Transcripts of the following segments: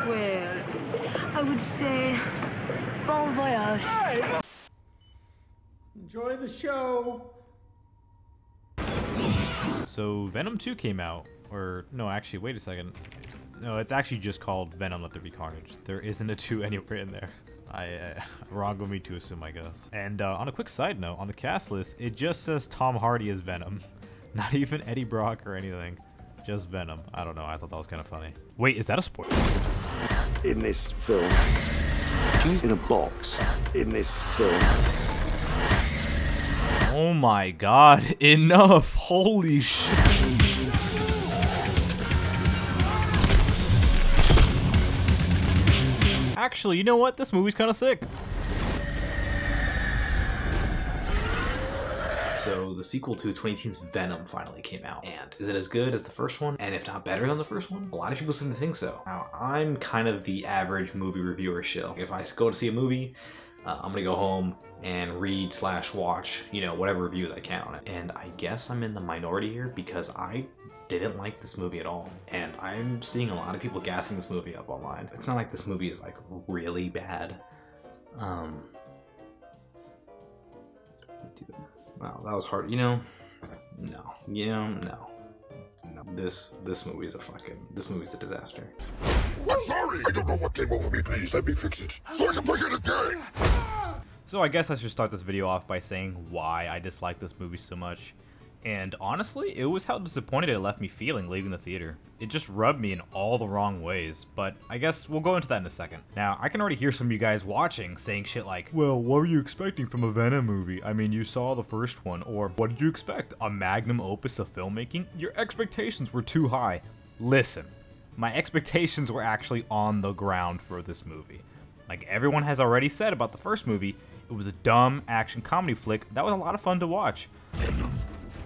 Well, I would say bon voyage. Hey. Enjoy the show. So Venom 2 came out, or no, actually, wait a second. No, it's actually just called Venom: Let There Be Carnage. There isn't a 2 anywhere in there. Wrong of me to assume, I guess. And on a quick side note, on the cast list, it just says Tom Hardy as Venom. Not even Eddie Brock or anything. Just Venom. I don't know, I thought that was kind of funny. Wait, is that a spoiler? In this film, she's in a box. In this film. Oh my god, enough! Holy shit. Actually, you know what? This movie's kind of sick. So the sequel to 2018's Venom finally came out, and is it as good as the first one? And if not better than the first one? A lot of people seem to think so. Now, I'm kind of the average movie reviewer shill. If I go to see a movie, I'm gonna go home and read/watch, you know, whatever reviews I can on it. And I guess I'm in the minority here because I didn't like this movie at all. And I'm seeing a lot of people gassing this movie up online. It's not like this movie is like really bad. Wow, that was hard. You know, no. You know, no. This movie is this movie's a disaster. I'm sorry. I don't know what came over me. Please let me fix it so I can play it again. So I guess I should start this video off by saying why I dislike this movie so much. And honestly, it was how disappointed it left me feeling leaving the theater. It just rubbed me in all the wrong ways, but I guess we'll go into that in a second. Now, I can already hear some of you guys watching saying shit like, well, what were you expecting from a Venom movie? I mean, you saw the first one, or what did you expect? A magnum opus of filmmaking? Your expectations were too high. Listen, my expectations were actually on the ground for this movie. Like everyone has already said about the first movie, it was a dumb action comedy flick that was a lot of fun to watch. Venom,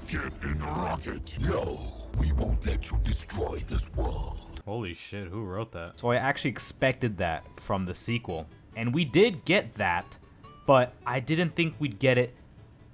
get in the rocket. No, we won't let you destroy this world. Holy shit, who wrote that? So I actually expected that from the sequel. And we did get that, but I didn't think we'd get it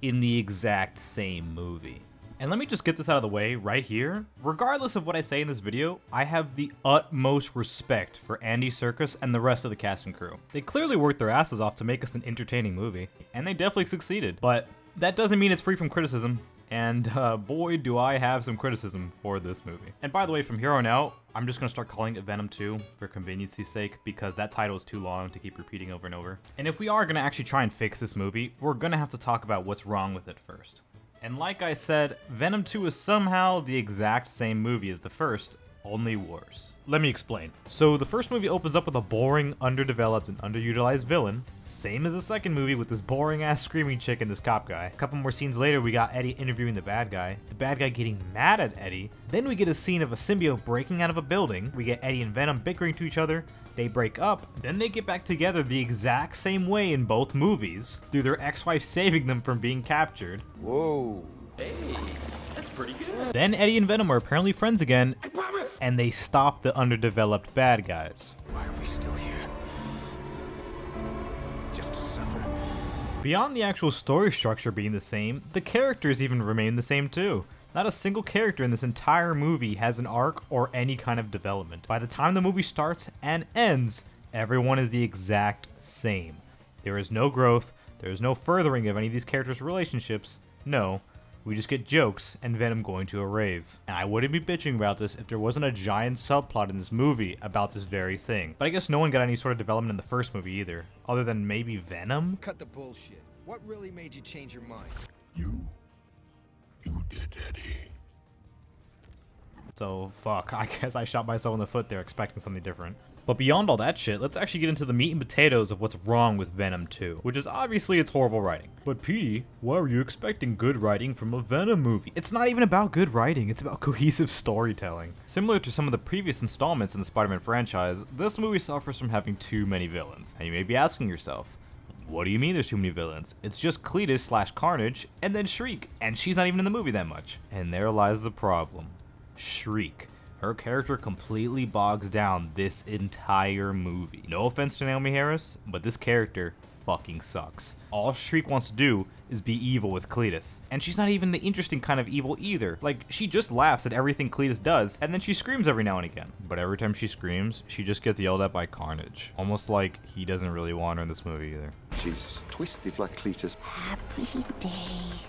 in the exact same movie. And let me just get this out of the way right here. Regardless of what I say in this video, I have the utmost respect for Andy Serkis and the rest of the cast and crew. They clearly worked their asses off to make us an entertaining movie, and they definitely succeeded. But that doesn't mean it's free from criticism. And boy, do I have some criticism for this movie. And by the way, from here on out, I'm just gonna start calling it Venom 2 for convenience's sake, because that title is too long to keep repeating over and over. And if we are gonna actually try and fix this movie, we're gonna have to talk about what's wrong with it first. And like I said, Venom 2 is somehow the exact same movie as the first, only worse. Let me explain. So the first movie opens up with a boring, underdeveloped, and underutilized villain, same as the second movie with this boring ass screaming chick and this cop guy. A couple more scenes later, we got Eddie interviewing the bad guy getting mad at Eddie. Then we get a scene of a symbiote breaking out of a building. We get Eddie and Venom bickering to each other. They break up, then they get back together the exact same way in both movies, through their ex-wife saving them from being captured. Whoa. Hey, that's pretty good. Then Eddie and Venom are apparently friends again, I promise. and they stop the underdeveloped bad guys. Why are we still here? Just to suffer. Beyond the actual story structure being the same, the characters even remain the same too. Not a single character in this entire movie has an arc or any kind of development. By the time the movie starts and ends, everyone is the exact same. There is no growth, there is no furthering of any of these characters' relationships. No, we just get jokes and Venom going to a rave. And I wouldn't be bitching about this if there wasn't a giant subplot in this movie about this very thing. But I guess no one got any sort of development in the first movie either, other than maybe Venom? Cut the bullshit. What really made you change your mind? You did, Eddie. So, fuck, I guess I shot myself in the foot there expecting something different. But beyond all that shit, let's actually get into the meat and potatoes of what's wrong with Venom 2, which is obviously its horrible writing. But Petey, why were you expecting good writing from a Venom movie? It's not even about good writing, it's about cohesive storytelling. Similar to some of the previous installments in the Spider-Man franchise, this movie suffers from having too many villains. And you may be asking yourself, what do you mean there's too many villains? It's just CLETUS/Carnage, and then SHRIEK, and she's not even in the movie that much. And there lies the problem. SHRIEK. Her character completely bogs down this entire movie. No offense to Naomi Harris, but this character fucking sucks. All Shriek wants to do is be evil with CLETUS. And she's not even the interesting kind of evil either. Like, she just laughs at everything CLETUS does, and then she screams every now and again. But every time she screams, she just gets yelled at by Carnage. Almost like he doesn't really want her in this movie either. She's twisted like CLETUS. Happy day.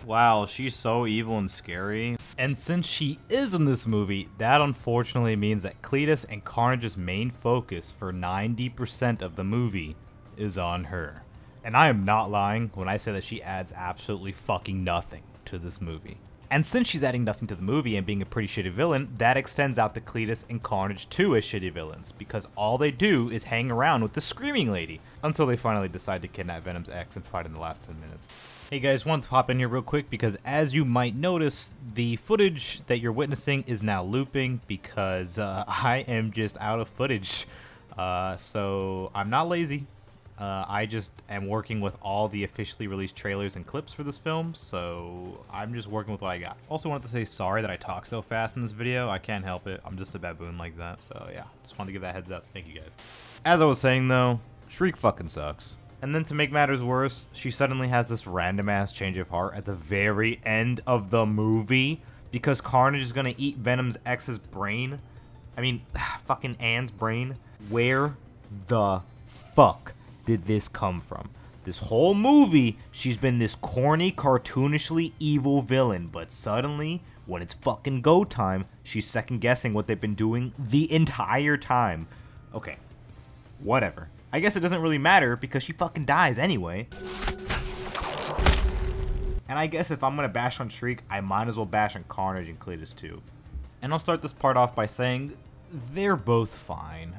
Wow, she's so evil and scary. And since she is in this movie, that unfortunately means that CLETUS and Carnage's main focus for 90% of the movie is on her. And I am not lying when I say that she adds absolutely fucking nothing to this movie. And since she's adding nothing to the movie and being a pretty shitty villain, that extends out to CLETUS and Carnage too as shitty villains, because all they do is hang around with the Screaming Lady until they finally decide to kidnap Venom's ex and fight in the last 10 minutes. Hey guys, wanted to pop in here real quick because as you might notice, the footage that you're witnessing is now looping because I am just out of footage. So I'm not lazy. I just am working with all the officially released trailers and clips for this film, so I'm just working with what I got. Also wanted to say sorry that I talk so fast in this video. I can't help it. I'm just a baboon like that. So yeah, just wanted to give that heads up. Thank you guys. As I was saying though, Shriek fucking sucks. And then to make matters worse, she suddenly has this random ass change of heart at the very end of the movie because Carnage is gonna eat Venom's ex's brain. I mean, fucking Anne's brain. Where the fuck did this come from? This whole movie, she's been this corny, cartoonishly evil villain, but suddenly, when it's fucking go time, she's second guessing what they've been doing the entire time. Okay, whatever. I guess it doesn't really matter because she fucking dies anyway. And I guess if I'm gonna bash on Shriek, I might as well bash on Carnage and CLETUS too. And I'll start this part off by saying they're both fine.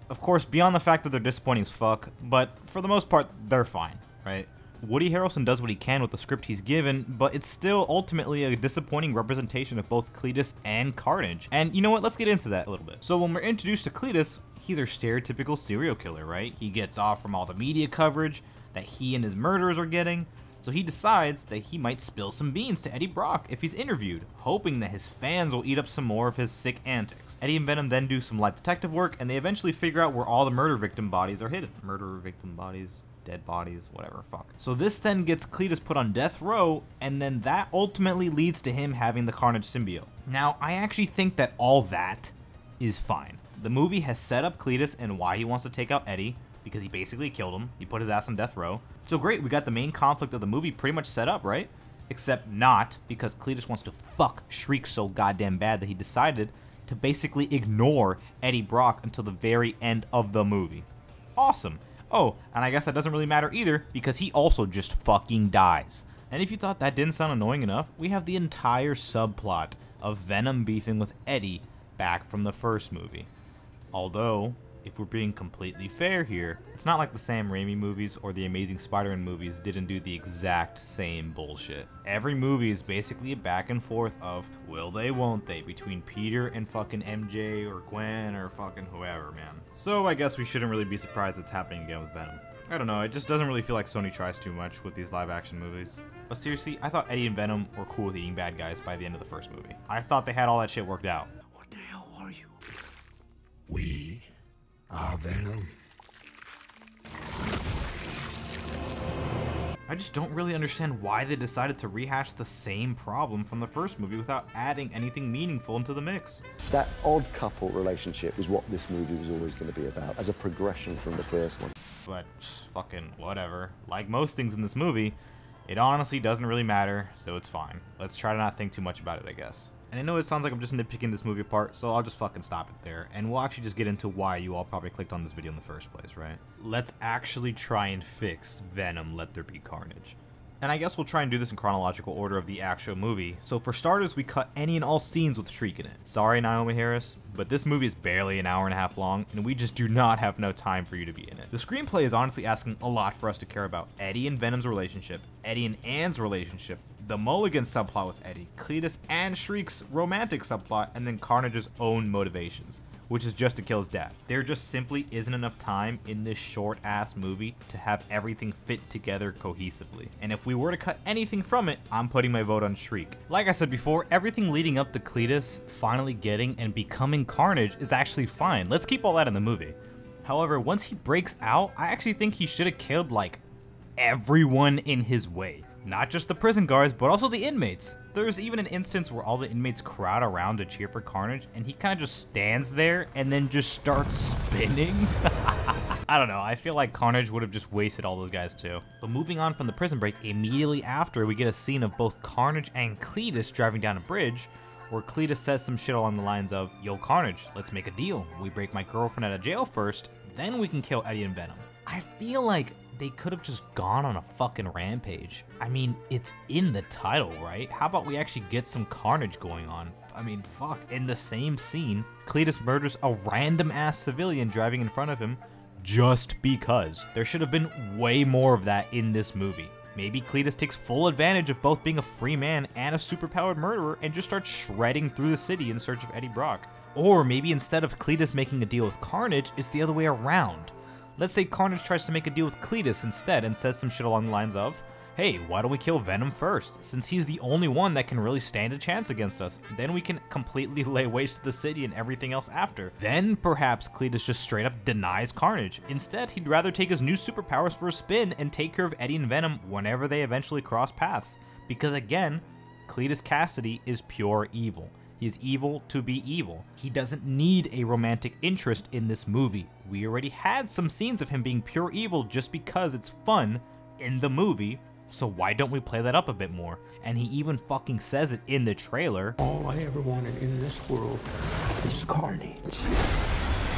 Of course, beyond the fact that they're disappointing as fuck, but for the most part, they're fine, right? Woody Harrelson does what he can with the script he's given, but it's still ultimately a disappointing representation of both CLETUS and Carnage. And you know what? Let's get into that a little bit. So when we're introduced to CLETUS, he's our stereotypical serial killer, right? He gets off from all the media coverage that he and his murderers are getting, so he decides that he might spill some beans to Eddie Brock if he's interviewed, hoping that his fans will eat up some more of his sick antics. Eddie and Venom then do some light detective work, and they eventually figure out where all the murder victim bodies are hidden. Murder victim bodies, dead bodies, whatever, fuck. So this then gets CLETUS put on death row, and then that ultimately leads to him having the Carnage symbiote. Now, I actually think that all that is fine. The movie has set up CLETUS and why he wants to take out Eddie, because he basically killed him. He put his ass on death row. So great, we got the main conflict of the movie pretty much set up, right? Except not, because CLETUS wants to fuck Shriek so goddamn bad that he decided to basically ignore Eddie Brock until the very end of the movie. Awesome. Oh, and I guess that doesn't really matter either, because he also just fucking dies. And if you thought that didn't sound annoying enough, we have the entire subplot of Venom beefing with Eddie back from the first movie. Although, if we're being completely fair here, it's not like the Sam Raimi movies or the Amazing Spider-Man movies didn't do the exact same bullshit. Every movie is basically a back and forth of will they, won't they, between Peter and fucking MJ or Gwen or fucking whoever, man. So I guess we shouldn't really be surprised it's happening again with Venom. I don't know, it just doesn't really feel like Sony tries too much with these live action movies. But seriously, I thought Eddie and Venom were cool with eating bad guys by the end of the first movie. I thought they had all that shit worked out. What the hell are you? We are Venom. I just don't really understand why they decided to rehash the same problem from the first movie without adding anything meaningful into the mix. That odd couple relationship was what this movie was always going to be about, as a progression from the first one. But fucking whatever. Like most things in this movie, it honestly doesn't really matter, so it's fine. Let's try to not think too much about it, I guess. And I know it sounds like I'm just nitpicking this movie apart, so I'll just fucking stop it there. And we'll actually just get into why you all probably clicked on this video in the first place, right? Let's actually try and fix Venom, Let There Be Carnage. And I guess we'll try and do this in chronological order of the actual movie. So for starters, we cut any and all scenes with Shriek in it. Sorry, Naomi Harris, but this movie is barely an hour and a half long, and we just do not have no time for you to be in it. The screenplay is honestly asking a lot for us to care about Eddie and Venom's relationship, Eddie and Anne's relationship, the Mulligan subplot with Eddie, CLETUS and Shriek's romantic subplot, and then Carnage's own motivations. which is just to kill his dad. There just simply isn't enough time in this short-ass movie to have everything fit together cohesively. And if we were to cut anything from it, I'm putting my vote on Shriek. Like I said before, everything leading up to CLETUS finally getting and becoming Carnage is actually fine. Let's keep all that in the movie. However, once he breaks out, I actually think he should have killed, like, everyone in his way. Not just the prison guards, but also the inmates. There's even an instance where all the inmates crowd around to cheer for Carnage, and he kind of just stands there and then just starts spinning. I don't know, I feel like Carnage would have just wasted all those guys too. But moving on from the prison break, immediately after we get a scene of both Carnage and CLETUS driving down a bridge, where CLETUS says some shit along the lines of, "Yo Carnage, let's make a deal. We break my girlfriend out of jail first, then we can kill Eddie and Venom." I feel like they could have just gone on a fucking rampage. I mean, it's in the title, right? How about we actually get some carnage going on? I mean, fuck. In the same scene, CLETUS murders a random ass civilian driving in front of him just because. There should have been way more of that in this movie. Maybe CLETUS takes full advantage of both being a free man and a superpowered murderer and just starts shredding through the city in search of Eddie Brock. Or maybe instead of CLETUS making a deal with Carnage, it's the other way around. Let's say Carnage tries to make a deal with CLETUS instead and says some shit along the lines of, "Hey, why don't we kill Venom first, since he's the only one that can really stand a chance against us. Then we can completely lay waste to the city and everything else after." Then perhaps CLETUS just straight up denies Carnage. Instead, he'd rather take his new superpowers for a spin and take care of Eddie and Venom whenever they eventually cross paths. Because again, CLETUS Cassidy is pure evil. He is evil to be evil. He doesn't need a romantic interest in this movie. We already had some scenes of him being pure evil just because it's fun in the movie, so why don't we play that up a bit more? And he even fucking says it in the trailer. All I ever wanted in this world is carnage.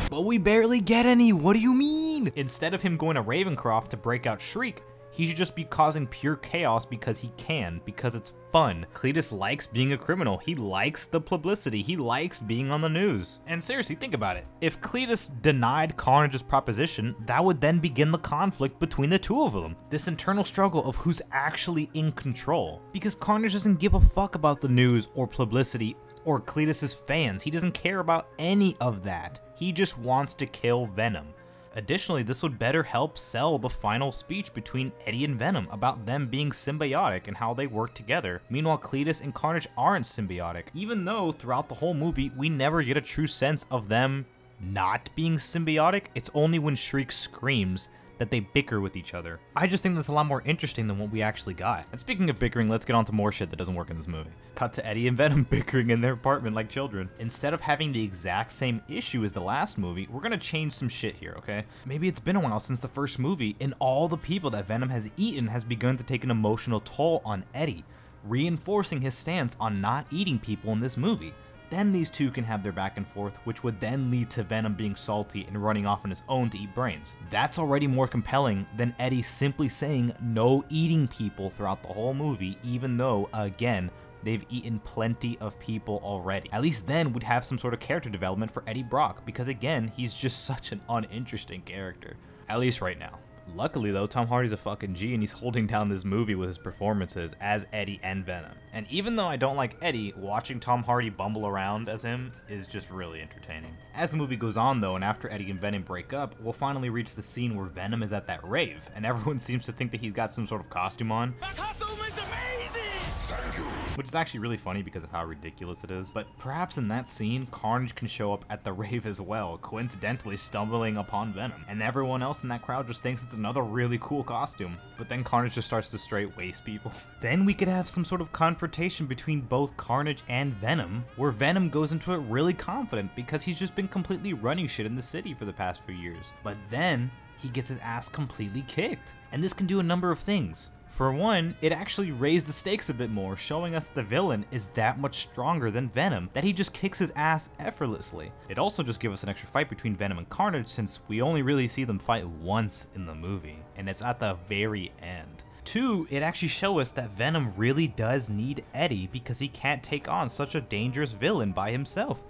But we barely get any, what do you mean? Instead of him going to Ravencroft to break out Shriek, he should just be causing pure chaos because he can, because it's fun. CLETUS likes being a criminal. He likes the publicity. He likes being on the news. And seriously, think about it. If CLETUS denied Carnage's proposition, that would then begin the conflict between the two of them. This internal struggle of who's actually in control. Because Carnage doesn't give a fuck about the news or publicity or CLETUS's fans. He doesn't care about any of that. He just wants to kill Venom. Additionally, this would better help sell the final speech between Eddie and Venom about them being symbiotic and how they work together. Meanwhile, CLETUS and Carnage aren't symbiotic, even though throughout the whole movie, we never get a true sense of them not being symbiotic. It's only when Shriek screams that they bicker with each other. I just think that's a lot more interesting than what we actually got. And speaking of bickering, let's get on to more shit that doesn't work in this movie. Cut to Eddie and Venom bickering in their apartment like children. Instead of having the exact same issue as the last movie, we're gonna change some shit here, okay? Maybe it's been a while since the first movie, and all the people that Venom has eaten has begun to take an emotional toll on Eddie, reinforcing his stance on not eating people in this movie. Then these two can have their back and forth, which would then lead to Venom being salty and running off on his own to eat brains. That's already more compelling than Eddie simply saying no eating people throughout the whole movie, even though, again, they've eaten plenty of people already. At least then we'd have some sort of character development for Eddie Brock, because again, he's just such an uninteresting character. At least right now. Luckily though, Tom Hardy's a fucking G and he's holding down this movie with his performances as Eddie and Venom. And even though I don't like Eddie, watching Tom Hardy bumble around as him is just really entertaining. As the movie goes on though, and after Eddie and Venom break up, we'll finally reach the scene where Venom is at that rave, and everyone seems to think that he's got some sort of costume on. That costume is amazing! Thank you. Which is actually really funny because of how ridiculous it is. But perhaps in that scene, Carnage can show up at the rave as well, coincidentally stumbling upon Venom. And everyone else in that crowd just thinks it's another really cool costume. But then Carnage just starts to straight waste people. Then we could have some sort of confrontation between both Carnage and Venom, where Venom goes into it really confident because he's just been completely running shit in the city for the past few years. But then he gets his ass completely kicked. And this can do a number of things. For one, it actually raised the stakes a bit more, showing us the villain is that much stronger than Venom, that he just kicks his ass effortlessly. It also just gives us an extra fight between Venom and Carnage, since we only really see them fight once in the movie, and it's at the very end. Two, it actually shows us that Venom really does need Eddie because he can't take on such a dangerous villain by himself.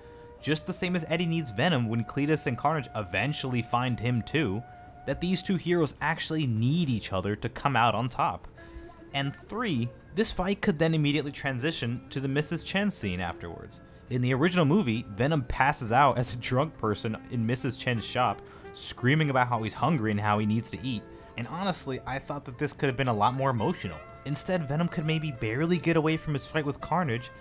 Just the same as Eddie needs Venom when CLETUS and Carnage eventually find him too, that these two heroes actually need each other to come out on top. And three, this fight could then immediately transition to the Mrs. Chen scene afterwards. In the original movie, Venom passes out as a drunk person in Mrs. Chen's shop, screaming about how he's hungry and how he needs to eat. And honestly, I thought that this could have been a lot more emotional. Instead, Venom could maybe barely get away from his fight with Carnage,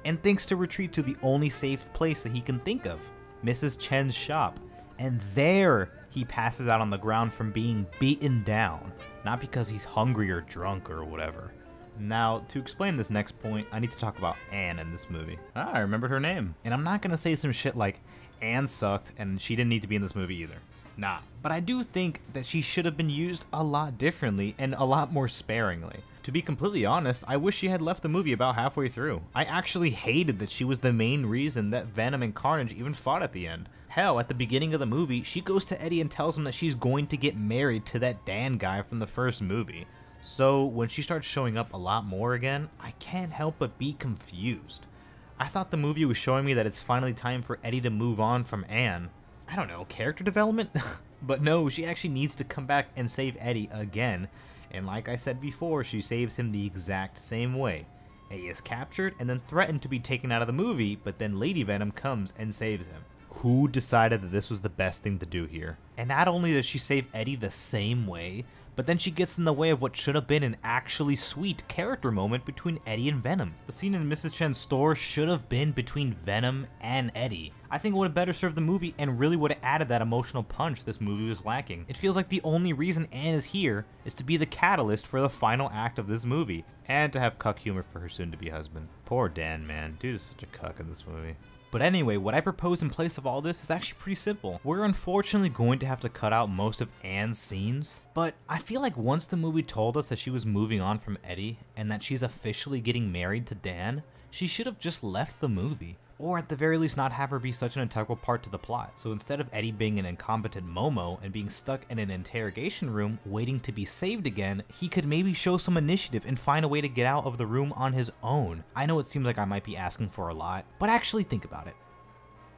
and thinks to retreat to the only safe place that he can think of, Mrs. Chen's shop. And there, he passes out on the ground from being beaten down, not because he's hungry or drunk or whatever. Now, to explain this next point, I need to talk about Anne in this movie. I remembered her name. And I'm not gonna say some shit like, Anne sucked and she didn't need to be in this movie either. Nah. But I do think that she should have been used a lot differently and a lot more sparingly. To be completely honest, I wish she had left the movie about halfway through. I actually hated that she was the main reason that Venom and Carnage even fought at the end. Hell, at the beginning of the movie, she goes to Eddie and tells him that she's going to get married to that Dan guy from the first movie. So when she starts showing up a lot more again, I can't help but be confused. I thought the movie was showing me that it's finally time for Eddie to move on from Anne. I don't know, character development? But no, she actually needs to come back and save Eddie again. And like I said before, she saves him the exact same way. Eddie is captured and then threatened to be taken out of the movie, but then Lady Venom comes and saves him. Who decided that this was the best thing to do here? And not only does she save Eddie the same way, but then she gets in the way of what should have been an actually sweet character moment between Eddie and Venom. The scene in Mrs. Chen's store should have been between Venom and Eddie. I think it would have better served the movie and really would have added that emotional punch this movie was lacking. It feels like the only reason Anne is here is to be the catalyst for the final act of this movie, and to have cuck humor for her soon-to-be husband. Poor Dan, man. Dude is such a cuck in this movie. But anyway, what I propose in place of all this is actually pretty simple. We're unfortunately going to have to cut out most of Anne's scenes, but I feel like once the movie told us that she was moving on from Eddie and that she's officially getting married to Dan, she should have just left the movie. Or at the very least not have her be such an integral part to the plot. So instead of Eddie being an incompetent Momo and being stuck in an interrogation room waiting to be saved again, he could maybe show some initiative and find a way to get out of the room on his own. I know it seems like I might be asking for a lot, but actually think about it.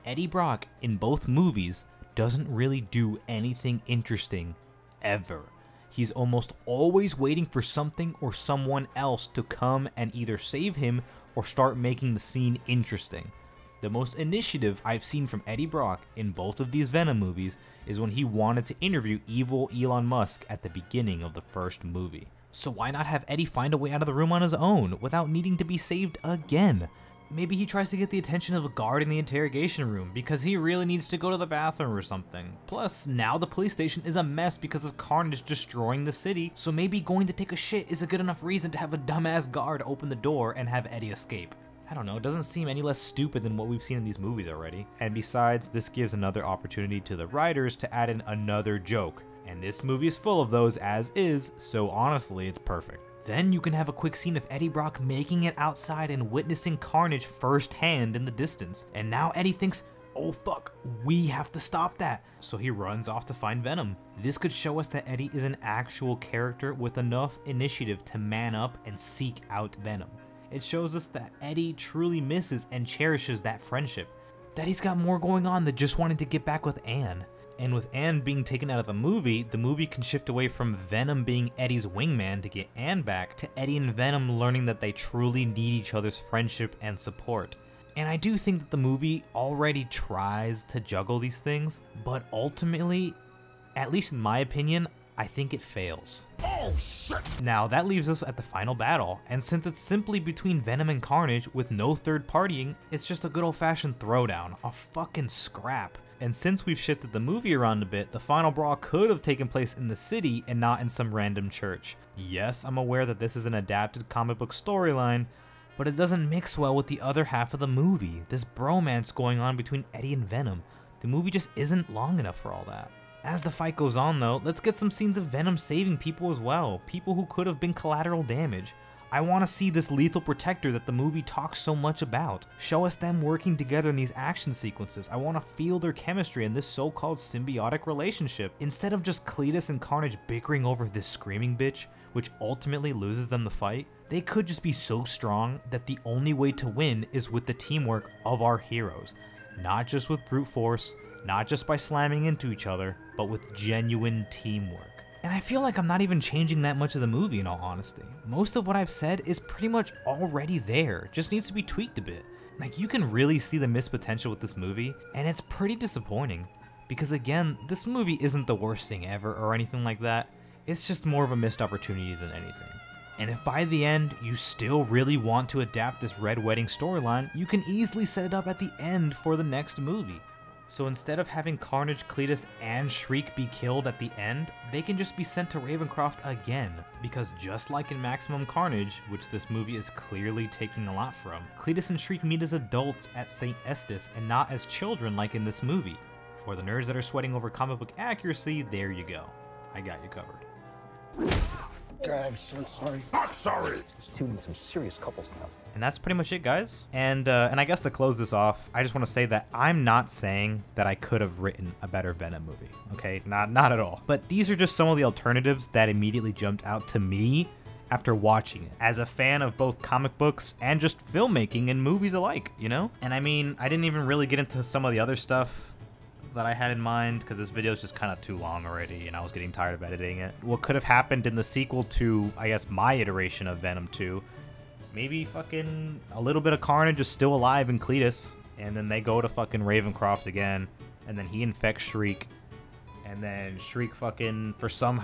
Eddie Brock in both movies doesn't really do anything interesting ever. He's almost always waiting for something or someone else to come and either save him or start making the scene interesting. The most initiative I've seen from Eddie Brock in both of these Venom movies is when he wanted to interview evil Elon Musk at the beginning of the first movie. So why not have Eddie find a way out of the room on his own without needing to be saved again? Maybe he tries to get the attention of a guard in the interrogation room because he really needs to go to the bathroom or something. Plus, now the police station is a mess because of Carnage destroying the city, so maybe going to take a shit is a good enough reason to have a dumbass guard open the door and have Eddie escape. I don't know, it doesn't seem any less stupid than what we've seen in these movies already. And besides, this gives another opportunity to the writers to add in another joke. And this movie is full of those as is, so honestly, it's perfect. Then you can have a quick scene of Eddie Brock making it outside and witnessing Carnage firsthand in the distance. And now Eddie thinks, oh fuck, we have to stop that. So he runs off to find Venom. This could show us that Eddie is an actual character with enough initiative to man up and seek out Venom. It shows us that Eddie truly misses and cherishes that friendship. That he's got more going on than just wanting to get back with Anne. And with Anne being taken out of the movie can shift away from Venom being Eddie's wingman to get Anne back, to Eddie and Venom learning that they truly need each other's friendship and support. And I do think that the movie already tries to juggle these things, but ultimately, at least in my opinion, I think it fails. Oh shit! Now that leaves us at the final battle, and since it's simply between Venom and Carnage with no third partying, it's just a good old-fashioned throwdown, a fucking scrap. And since we've shifted the movie around a bit, the final brawl could have taken place in the city and not in some random church. Yes, I'm aware that this is an adapted comic book storyline, but it doesn't mix well with the other half of the movie, this bromance going on between Eddie and Venom. The movie just isn't long enough for all that. As the fight goes on though, let's get some scenes of Venom saving people as well, people who could have been collateral damage. I want to see this lethal protector that the movie talks so much about. Show us them working together in these action sequences. I want to feel their chemistry in this so-called symbiotic relationship, instead of just CLETUS and Carnage bickering over this screaming bitch, which ultimately loses them the fight. They could just be so strong that the only way to win is with the teamwork of our heroes, not just with brute force, not just by slamming into each other, but with genuine teamwork. And I feel like I'm not even changing that much of the movie in all honesty. Most of what I've said is pretty much already there, just needs to be tweaked a bit. Like, you can really see the missed potential with this movie, and it's pretty disappointing. Because again, this movie isn't the worst thing ever or anything like that. It's just more of a missed opportunity than anything. And if by the end, you still really want to adapt this Red Wedding storyline, you can easily set it up at the end for the next movie. So instead of having Carnage, CLETUS, and SHRIEK be killed at the end, they can just be sent to Ravencroft again. Because just like in Maximum Carnage, which this movie is clearly taking a lot from, CLETUS and SHRIEK meet as adults at St. Estes and not as children like in this movie. For the nerds that are sweating over comic book accuracy, there you go. I got you covered. God, I'm so sorry. Not sorry. This two needs some serious couples count. And that's pretty much it, guys. And I guess to close this off, I just want to say that I'm not saying that I could have written a better Venom movie, okay? Not at all. But these are just some of the alternatives that immediately jumped out to me after watching it, as a fan of both comic books and just filmmaking and movies alike, you know? And I mean, I didn't even really get into some of the other stuff that I had in mind, because this video is just kind of too long already and I was getting tired of editing it. What could have happened in the sequel to, I guess, my iteration of Venom 2, maybe fucking a little bit of Carnage is still alive in CLETUS, and then they go to fucking Ravencroft again, and then he infects SHRIEK, and then SHRIEK fucking, for some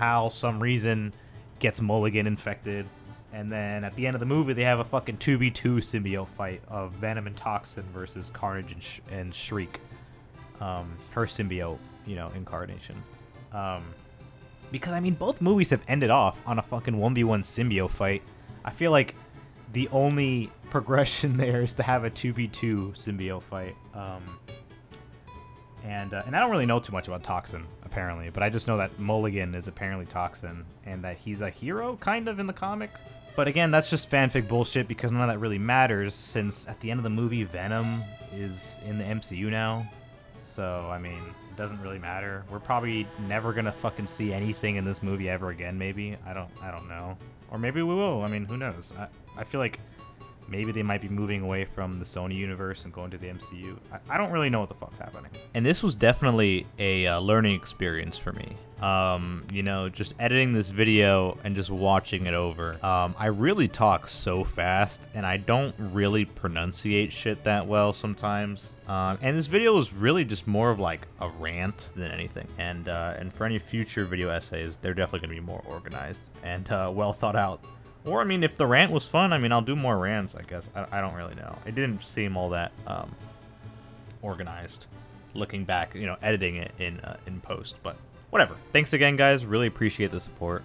reason, gets Mulligan infected, and then at the end of the movie, they have a fucking 2v2 symbiote fight of Venom and Toxin versus Carnage and SHRIEK. Her symbiote, you know, incarnation. Because, I mean, both movies have ended off on a fucking 1v1 symbiote fight. I feel like the only progression there is to have a 2v2 symbiote fight. And I don't really know too much about Toxin, apparently, but I just know that Mulligan is apparently Toxin, and that he's a hero, kind of, in the comic. But again, that's just fanfic bullshit, because none of that really matters, since at the end of the movie, Venom is in the MCU now. So, I mean, it doesn't really matter. We're probably never gonna fucking see anything in this movie ever again, maybe. I don't know. Or maybe we will. I mean, who knows? I feel like maybe they might be moving away from the Sony universe and going to the MCU. I don't really know what the fuck's happening. And this was definitely a learning experience for me. You know, just editing this video and just watching it over. I really talk so fast, and I don't really pronunciate shit that well sometimes. And this video is really just more of like a rant than anything. And for any future video essays, they're definitely gonna be more organized and well thought out. Or, I mean, if the rant was fun, I mean, I'll do more rants, I guess. I don't really know. It didn't seem all that organized, looking back, you know, editing it in post, but whatever. Thanks again, guys. Really appreciate the support.